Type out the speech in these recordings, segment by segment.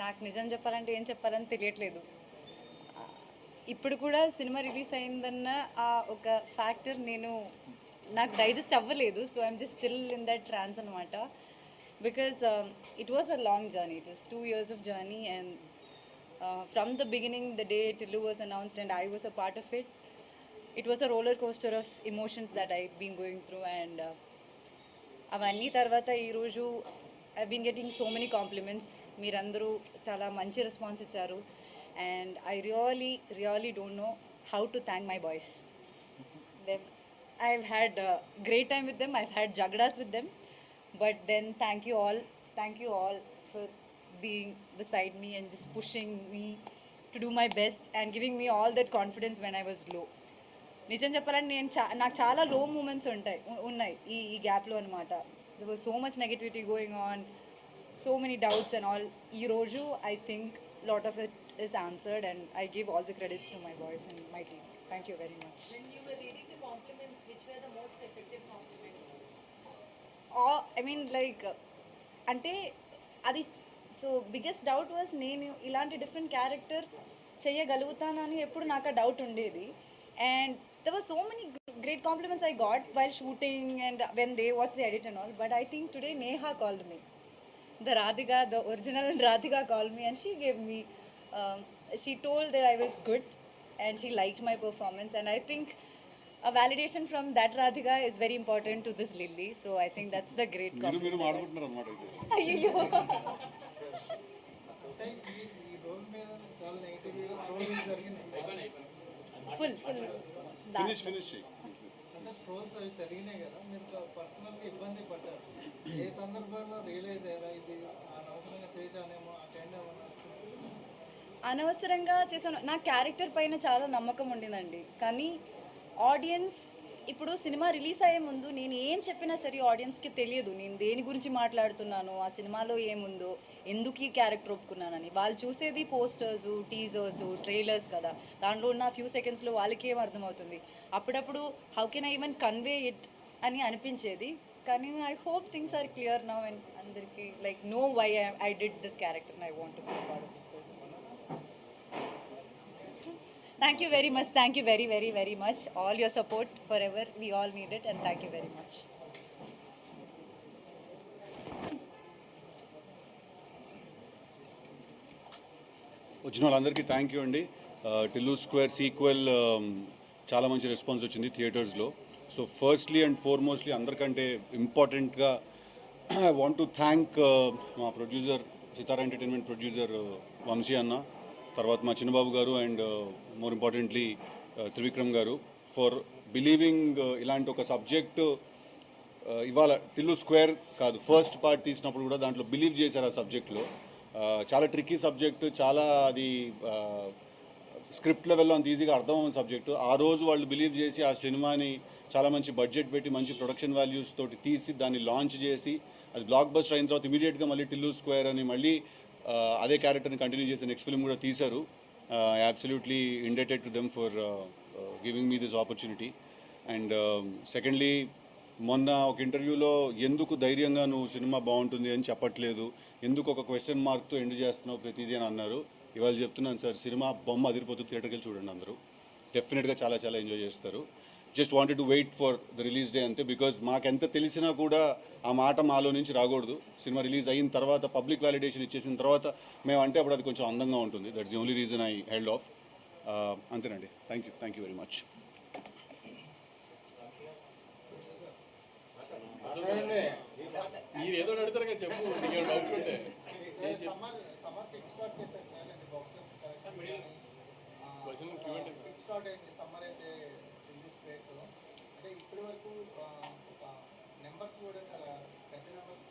నాకు నిజం చెప్పాలంటే ఏం చెప్పాలని తెలియట్లేదు. ఇప్పుడు కూడా సినిమా రిలీజ్ అయిందన్న ఆ ఒక ఫ్యాక్టర్ నాకు డైజెస్ట్ అవ్వలేదు. So I'm just still in that trance అనమాట. Because it was a long journey. It was 2 years of journey, and from the beginning, the day Tillu was announced and I was a part of it, it was a roller coaster of emotions that I've been going through. And అవన్నీ తర్వాత ఈరోజు I been getting so many compliments. మీరందరూ చాలా మంచి response ఇచ్చారు. And I really don't know how to thank my boys. Them I've had a great time with them. I've had jagdas with them. But then thank you all for being beside me and just pushing me to do my best and giving me all that confidence when I was low. నిజం చెప్పాలంటే నాకు చాలా లో moments ఉన్నాయి ఈ గ్యాప్లో అనమాట. There was so much negativity going on, so many doubts and all. ఈరోజు I think lot of it is answered, and I give all the credits to my boys and my team. Thank you very much. When you were reading the compliments, which were the most effective compliments? I mean like అంటే అది so biggest doubt was నేను ఇలాంటి different character చేయగలుగుతానని ఎప్పుడు నాకు ఆ doubt ఉండేది. And there were so many great compliments I got while shooting and when they watched the edit and all. But I think today Neha called me. The original Radhika called me, and she gave me, she told that I was good and she liked my performance. And I think a validation from that Radhika is very important to this Lily. So I think that's the great compliment. అయ్యో full finish అంటే trolls అవి జరిగినాయి కదా, మీరు పర్సనల్గా ఇబ్బంది పడ్డారు. ఏ సందర్భంలో రియలైజ్ అయ్యారా ఇది అనవసరంగా చేశానేమో ఆ కైండ్ ఏమన్నా? అనవసరంగా చేశాను. నా క్యారెక్టర్ పైన చాలా నమ్మకం ఉండిందండి. కానీ ఆడియన్స్ ఇప్పుడు సినిమా రిలీజ్ అయ్యే ముందు నేను ఏం చెప్పినా సరే ఆడియన్స్కి తెలియదు నేను దేని గురించి మాట్లాడుతున్నాను, ఆ సినిమాలో ఏముందో, ఎందుకు ఈ క్యారెక్టర్ ఒప్పుకున్నానని. వాళ్ళు చూసేది పోస్టర్స్, టీజర్స్, ట్రైలర్స్ కదా. దాంట్లో ఉన్న ఫ్యూ సెకండ్స్లో వాళ్ళకి ఏం అర్థమవుతుంది. అప్పుడప్పుడు how can I even convey it అని అనిపించేది. కానీ I hope things are clear now and అందరికీ like know why I did this character and I want to be part of this. Thank you very much. Thank you very much. All your support forever. We all need it, and thank you very much. వచ్చిన వాళ్ళందరికీ thank you అండి. Tillu square sequel చాలా మంచి response వచ్చింది థియేటర్స్లో. So firstly and ఫార్మోస్ట్లీ అందరికంటే ఇంపార్టెంట్గా I want to thank మా ప్రొడ్యూసర్, సితారా ఎంటర్టైన్మెంట్ ప్రొడ్యూసర్ వంశీ అన్న, తర్వాత మా చిన్నబాబు గారు, అండ్ మోర్ ఇంపార్టెంట్లీ త్రివిక్రమ్ గారు ఫర్ బిలీవింగ్ ఇలాంటి ఒక సబ్జెక్టు ఇవాళ టిల్లు స్క్వేర్ కాదు ఫస్ట్ పార్ట్ తీసినప్పుడు కూడా దాంట్లో బిలీవ్ చేశారు ఆ సబ్జెక్ట్లో. చాలా ట్రిక్కీ సబ్జెక్టు, చాలా అది స్క్రిప్ట్ లెవెల్లో అంత ఈజీగా అర్థమవుతున్న సబ్జెక్టు. ఆ రోజు వాళ్ళు బిలీవ్ చేసి ఆ సినిమాని చాలా మంచి బడ్జెట్ పెట్టి మంచి ప్రొడక్షన్ వాల్యూస్ తోటి తీసి దాన్ని లాంచ్ చేసి అది బ్లాక్ బస్టర్ అయిన తర్వాత ఇమీడియట్గా మళ్ళీ టిల్లు స్క్వేర్ అని మళ్ళీ అదే క్యారెక్టర్ని కంటిన్యూ చేసి నెక్స్ట్ ఫిల్మ్ కూడా తీశారు. Absolutely indebted to them for giving me this opportunity. And secondly, మొన్న ఒక ఇంటర్వ్యూలో ఎందుకు ధైర్యంగా నువ్వు సినిమా బాగుంటుంది అని చెప్పట్లేదు, ఎందుకు ఒక క్వశ్చన్ మార్క్తో ఎండ్ చేస్తున్నావు ప్రతిదీ అని అన్నారు. ఇవాళ చెప్తున్నాను సార్, సినిమా బొమ్మ అదిరిపోతుంది, థియేటర్కి వెళ్ళి చూడండి అందరూ. డెఫినెట్గా చాలా చాలా ఎంజాయ్ చేస్తారు. Just wanted to wait for the release day అంతే. బికాజ్ మాకెంత తెలిసినా కూడా ఆ మాట మాలో నుంచి రాకూడదు. సినిమా రిలీజ్ అయిన తర్వాత పబ్లిక్ వ్యాలిడేషన్ ఇచ్చేసిన తర్వాత మేము అంటే అప్పుడు అది కొంచెం అందంగా ఉంటుంది. That's the only reason I held off. అంతేనండి. Thank you very much. మీరు ఏదో అడుగుతారు చెప్పు, డౌట్ ఉంటే. సమ్మర్ అయితే అంటే ఇప్పటి వరకు నెంబర్స్ కూడా చాలా పెద్ద నెంబర్స్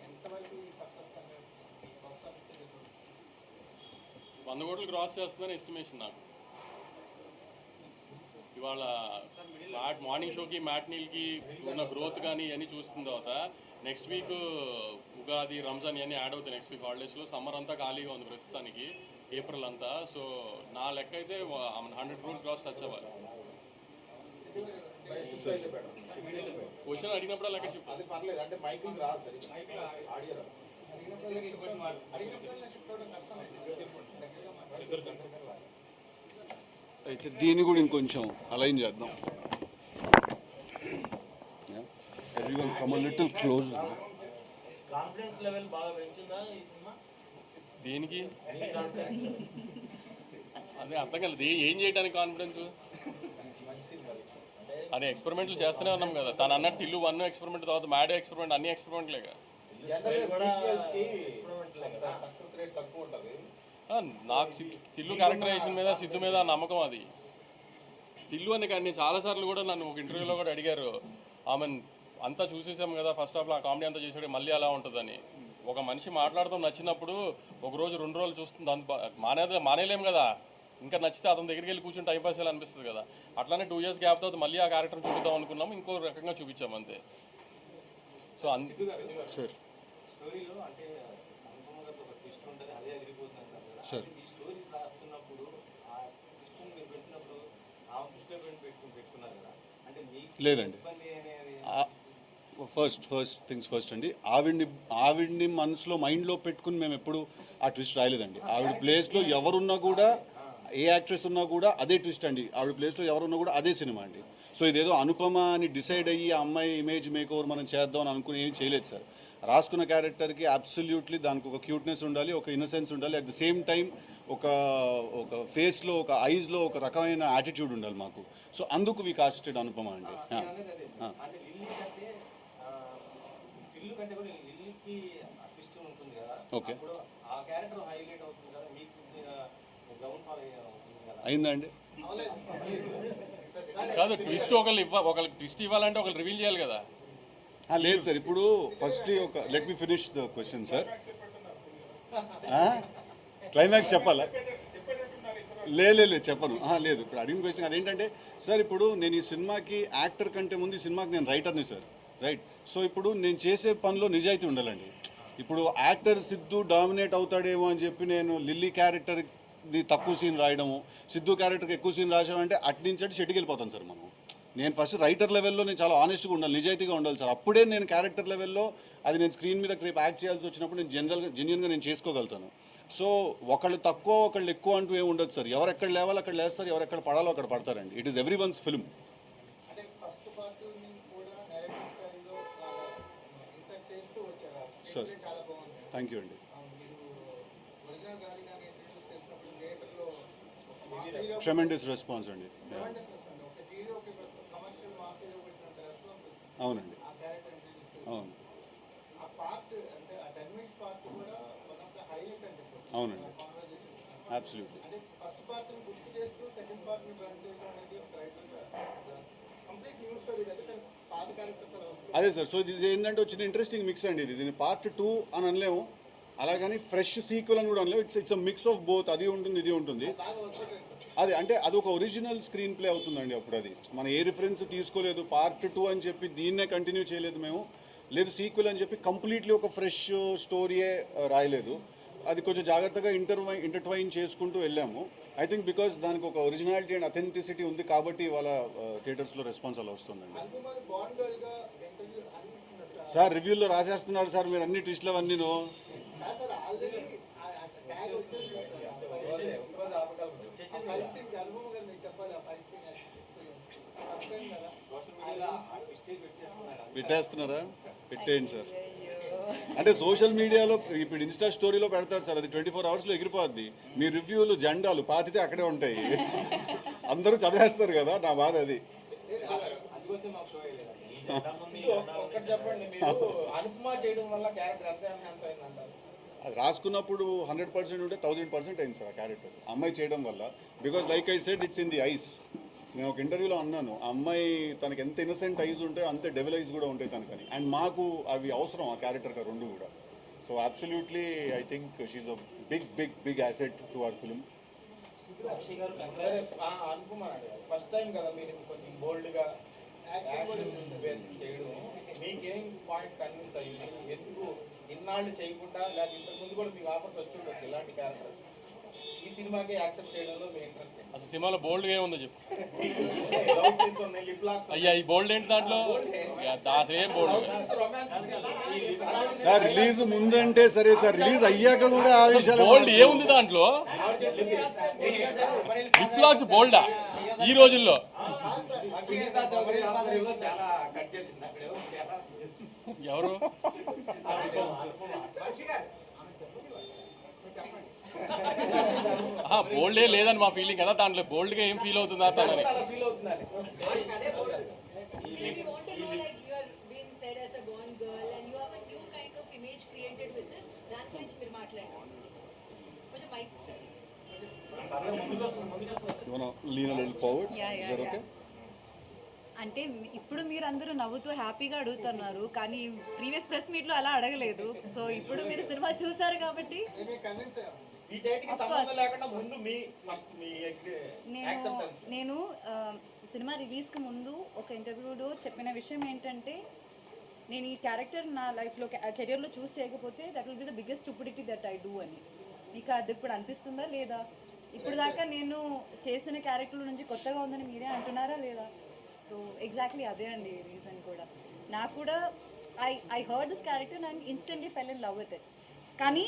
ఎంతవరకు సక్సెస్ అనేది 100 కోట్లు క్రాస్ చేస్తుందని ఎస్టిమేషన్ నాకు. ఇవాళ మార్నింగ్ షోకి మ్యాట్నీల్కి ఉన్న గ్రోత్ కానీ ఇవన్నీ చూస్తున్న తర్వాత నెక్స్ట్ వీక్ ఉగాది, రంజాన్ ఇవన్నీ యాడ్ అవుతాయి నెక్స్ట్ వీక్ హాలిడేస్లో. సమ్మర్ అంతా ఖాళీగా ఉంది ప్రస్తుతానికి, ఏప్రిల్ అంతా. సో నా లెక్క అయితే 100 crores క్రాస్ టచ్ అవ్వాలి. క్వశ్చన్ అడిగినప్పుడు లెక్క చెప్పు. అయితే దీన్ని కూడా ఇంకొంచెం అలైన్ చేద్దాం. Everyone come little close. Confidence level బాగా పెంచిందా ఈ సినిమా? దేనికి అదే అర్థం కాలేదు. ఏం చేయడానికి కాన్ఫిడెన్స్? అదే ఎక్స్పెరిమెంట్లు చేస్తూనే ఉన్నాం కదా. తను అన్నట్టు ఇల్లు 1 ఎక్స్పెరిమెంట్, తర్వాత మ్యాడ్ ఎక్స్పెరిమెంట్, అన్ని ఎక్స్పెరిమెంట్లేగా. నాకు తిల్లు క్యారెక్టరైజేషన్ మీద, సిద్ధు మీద నమ్మకం. అది తిల్లు అని కానీ చాలాసార్లు కూడా నన్ను ఒక ఇంటర్వ్యూలో కూడా అడిగారు, ఆమె అంతా చూసేసాం కదా ఫస్ట్ హాఫ్లో, ఆ కామెడీ అంతా చేసాడు, మళ్ళీ అలా ఉంటుందని. ఒక మనిషి మాట్లాడతాం నచ్చినప్పుడు ఒక రోజు 2 రోజులు చూస్తుంది, అంత మానేలేం కదా. ఇంకా నచ్చితే అతని దగ్గరికి వెళ్ళి కూర్చొని టైం పాస్ చేయాలి అనిపిస్తుంది కదా. అట్లానే 2 years గ్యాప్ తర్వాత మళ్ళీ ఆ క్యారెక్టర్ చూపిద్దాం అనుకున్నాం, ఇంకో రకంగా చూపించాం అంతే. సో సార్ స్టోరీలో అంటే అనుపమ గారు ఒక ట్విస్ట్ ఉంటుంది, అదే అదిరిపోతుంది అంటారు కదా. సార్ ఈ స్టోరీ రాస్తున్నప్పుడు ఆ ట్విస్ట్ మీరు పెట్టినప్పుడు ఆ దృష్టిలో పెట్టుకున్నారు కదా, అంటే మీకు లేదండి. ఇబ్బంది అనేది ఫస్ట్ థింగ్స్ ఫస్ట్ అండి, ఆవిడ్ని మనసులో మైండ్లో పెట్టుకుని మేము ఎప్పుడు ఆ ట్విస్ట్ రాయలేదండి. ఆవిడ ప్లేస్లో ఎవరున్నా కూడా, ఏ యాక్ట్రెస్ ఉన్నా కూడా అదే ట్విస్ట్ అండి. ఆవిడ ప్లేస్లో ఎవరున్నా కూడా అదే సినిమా అండి. సో ఇదేదో అనుపమ అని డిసైడ్ అయ్యి ఆ అమ్మాయి ఇమేజ్ మేక్ ఓవర్ మనం చేద్దాం అని అనుకుని ఏం చేయలేదు సార్. రాసుకున్న క్యారెక్టర్కి అబ్సల్యూట్లీ దానికి ఒక క్యూట్నెస్ ఉండాలి, ఒక ఇన్నసెన్స్ ఉండాలి, అట్ ద సేమ్ టైం ఒక ఫేస్లో, ఒక ఐజ్లో ఒక రకమైన యాటిట్యూడ్ ఉండాలి మాకు. సో అందుకు వి కాస్టెడ్ అనుపమ అండి. అంటే లిల్లీ కంటే పిల్లు కంటే కూడా లిల్లీకి ట్విస్ట్ ఉంటుంది కదా, ఓకే ఇప్పుడు ఆ క్యారెక్టర్ హైలైట్ అవుతుంది కదా, మీకు గ్రౌండ్ ఫాలో అవుతుంది కదా. అయిందా అండి? కాదు, ట్విస్ట్ ఒకరికి ట్విస్ట్ ఇవ్వాలంటే ఒకరు రివీల్ చేయాలి కదా. లేదు సార్, ఇప్పుడు ఫస్ట్ ఒక let me finish the question sir. Climax చెప్పాలా? లేదు చెప్పను. లేదు, ఇప్పుడు అడిగిన క్వశ్చన్ అదేంటంటే సార్, ఇప్పుడు నేను ఈ సినిమాకి యాక్టర్ కంటే ముందు ఈ సినిమాకి నేను రైటర్ని సార్, రైట్? సో ఇప్పుడు నేను చేసే పనిలో నిజాయితీ ఉండాలండి. ఇప్పుడు యాక్టర్ సిద్ధు డామినేట్ అవుతాడేమో అని చెప్పి నేను లిల్లీ క్యారెక్టర్ది తక్కువ సీన్ రాయడము, సిద్ధు క్యారెక్టర్కి ఎక్కువ సీన్ రాసామంటే అట్నుంచి షెడ్కి వెళ్ళిపోతాను సార్ మనం. నేను ఫస్ట్ రైటర్ లెవెల్లో నేను చాలా ఆనెస్ట్గా ఉండాలి, నిజాయితీగా ఉండాలి సార్. అప్పుడే నేను క్యారెక్టర్ లెవెల్లో అది నేను స్క్రీన్ మీద రేపు యాక్ట్ చేయాల్సి వచ్చినప్పుడు నేను జెన్యున్గా నేను చేసుకోగలుగుతాను. సో ఒకళ్ళు తక్కువ ఒకళ్ళు ఎక్కువ అంటూ ఏమి ఉండదు సార్. ఎవరు ఎక్కడ లేవాలో అక్కడ లేస్తారు, ఎవరు ఎక్కడ పడాలో అక్కడ పడతారండి. It is everyone's film. అంటే ఫస్ట్ పార్ట్ కూడా నేరేటివ్ స్టైల్లో ఇన్సర్ట్ చేస్తూ వచ్చారు. సార్ చాలా బాగుంది. థ్యాంక్ యూ అండి. మీరు ఒరిజినల్ గాలి కానీ తెలిసినప్పుడు థియేటర్లో ట్రెమెండస్ రెస్పాన్స్ అండి. ఒక హీరోకి కమర్షియల్ మాస్ హీరో పెట్టినంత రెస్పాన్స్ వచ్చింది అవునండి, ఆ క్యారెక్టర్ ఇంట్రడ్యూస్. అవును ఆ పార్ట్ అంటే ఆ 10 minutes పార్ట్ కూడా వన్ ఆఫ్ ద హైలైట్ అని చెప్పొచ్చు. అవునండి, కాన్వర్జేషన్ అబ్సల్యూట్లీ. అంటే ఫస్ట్ పార్ట్ని గుర్తు చేస్తూ సెకండ్ పార్ట్ని రన్ చేయడం అనేది ఒక రైటర్గా కంప్లీట్ న్యూ స్టోరీ కదా, పాత క్యారెక్టర్స్ అలా వస్తుంది. అదే సార్, సో ఇది ఏంటంటే వచ్చిన ఇంట్రెస్టింగ్ మిక్స్ అండి. దీన్ని పార్ట్ 2 అని అనలేము, అలాగని ఫ్రెష్ సీక్వెల్ అని కూడా అనలేము. It's a mix of both. అది ఉంటుంది, ఇది ఉంటుంది. బాగా వర్కౌట్ అవుతుంది. అది అంటే అదొక ఒరిజినల్ స్క్రీన్ ప్లే అవుతుందండి. అప్పుడు అది మనం ఏ రిఫరెన్స్ తీసుకోలేదు, పార్ట్ 2 అని చెప్పి దీన్నే కంటిన్యూ చేయలేదు మేము, లేదు సీక్వెల్ అని చెప్పి కంప్లీట్లీ ఒక ఫ్రెష్ స్టోరీయే రాయలేదు. అది కొంచెం జాగ్రత్తగా ఇంటర్ట్వైన్ చేసుకుంటూ వెళ్ళాము. ఐ థింక్ బికాస్ దానికి ఒక ఒరిజినాలిటీ అండ్ అథెంటిసిటీ ఉంది కాబట్టి ఇవాళ థియేటర్స్లో రెస్పాన్స్ అలా వస్తుందండి. అనుకుమార్ బాండ్ గర్ల్గా ఇంటర్వ్యూ అనిపించింది సార్. సార్ రివ్యూల్లో రాసేస్తున్నారు సార్ మీరు అన్ని ట్విస్ట్లు అవన్నీ. సార్ ఆల్రెడీ ట్యాగ్ వచ్చేసి ఫైట్ సీన్ అనుభవం కదా, మీకు చెప్పాలి. ఆ ఫైట్ సీన్ ఫస్ట్ టైం కదా సోషల్ మీడియాలో ఆ ట్విస్ట్ పెట్టేస్తున్నారు. పెట్టేస్తున్నారా? పెట్టేయండి సార్. అంటే సోషల్ మీడియాలో ఇప్పుడు ఇన్స్టా స్టోరీలో పెడతారు సార్, అది 24 hours ఎగిరిపోద్ది. మీ రివ్యూలు జెండాలు పాతితే అక్కడే ఉంటాయి, అందరూ చదివేస్తారు కదా. నా బాధ అది. అందుకోసం మాకు షో వేయలేదు. ఒక్కటి చెప్పండి, మీరు అనుపమ చేయడం వల్ల క్యారెక్టర్ ఎంత ఎన్హాన్స్ అయిందంటారు? అది రాసుకున్నప్పుడు 100% ఉంటే 1000% అయింది సార్ ఆ క్యారెక్టర్ అమ్మాయి చేయడం వల్ల. Because like I said it's in the ice. నేను ఒక ఇంటర్వ్యూలో అన్నాను, ఆ అమ్మాయి తనకి ఎంత ఇన్నసెంట్ ఐస్ ఉంటే అంతే డెవిల్ ఐస్ కూడా ఉంటాయి తనకని. అండ్ మాకు అవి అవసరం ఆ క్యారెక్టర్కి రెండు కూడా. So absolutely I think she's a big asset to our film. Anupama first time కదా మీరు కొంచెం బోల్డ్గా యాక్షన్ చేయడం, మీకేం పాయింట్ కన్విన్స్ అయ్యింది? ఎందుకు ఇన్నాళ్ళు చేయకుండా, లేదా ఇంతకు ముందు కూడా మీకు ఆఫర్స్ వచ్చి ఉండొచ్చు ఇలాంటి క్యారెక్టర్? ఈ సినిమాకి యాక్సెప్ట్ చేయడంలో మీ ఇంట్రెస్ట్ అసలు సినిమాలో బోల్డ్గా ఏముందో చెప్పు. లవ్ సీన్స్ ఉన్నాయి, లిప్ లాక్స్ అయ్యా ఈ బోల్డ్ ఏంటి దాంట్లో? అసలే బోల్డ్. సార్ రిలీజ్ ముందంటే సరే సార్, రిలీజ్ అయ్యాక కూడా ఆ విషయాలు బోల్డ్ ఏముంది దాంట్లో? లిప్ లాక్స్ బోల్డా ఈ రోజుల్లో? సునీత చౌదరి ఆధ్వర్యంలో చాలా కట్ చేసింది అక్కడ ఎవరు? బోల్డే లేదని మా ఫీలింగ్ కదా, దాంట్లో బోల్డ్గా ఏం ఫీల్ అవుతుందా తనని? ఫీల్ అవుతుందని. We want to know, like, you are being said as a born girl and you have a new kind of image created with this. దాని గురించి మీరు మాట్లాడండి. కొంచెం mic lean little forward. Yeah, is that okay? అంటే ఇప్పుడు మీరు అందరూ నవ్వుతూ హ్యాపీగా అడుగుతున్నారు, కానీ ప్రీవియస్ ప్రెస్ మీట్లో అలా అడగలేదు. సో ఇప్పుడు మీరు సినిమా చూసారు కాబట్టి ఏమీ కన్విన్స్ అయ్యాం. ఈ డేట్కి సంబంధం లేకుండా ముందు మీ ఫస్ట్ మీ యాక్సెప్టెన్స్ నేను సినిమా రిలీజ్కి ముందు ఒక ఇంటర్వ్యూలో చెప్పిన విషయం ఏంటంటే, నేను ఈ క్యారెక్టర్ నా లైఫ్లో కెరియర్లో చూస్ చేయకపోతే that will be the biggest stupidity that I do అని. మీకు అది ఇప్పుడు అనిపిస్తుందా లేదా? ఇప్పుడు దాకా నేను చేసిన క్యారెక్టర్ నుంచి కొత్తగా ఉందని మీరే అంటున్నారా లేదా? సో ఎగ్జాక్ట్లీ అదే అండి రీజన్ కూడా. నాకు కూడా I heard this character and instantly fell in love with it. కానీ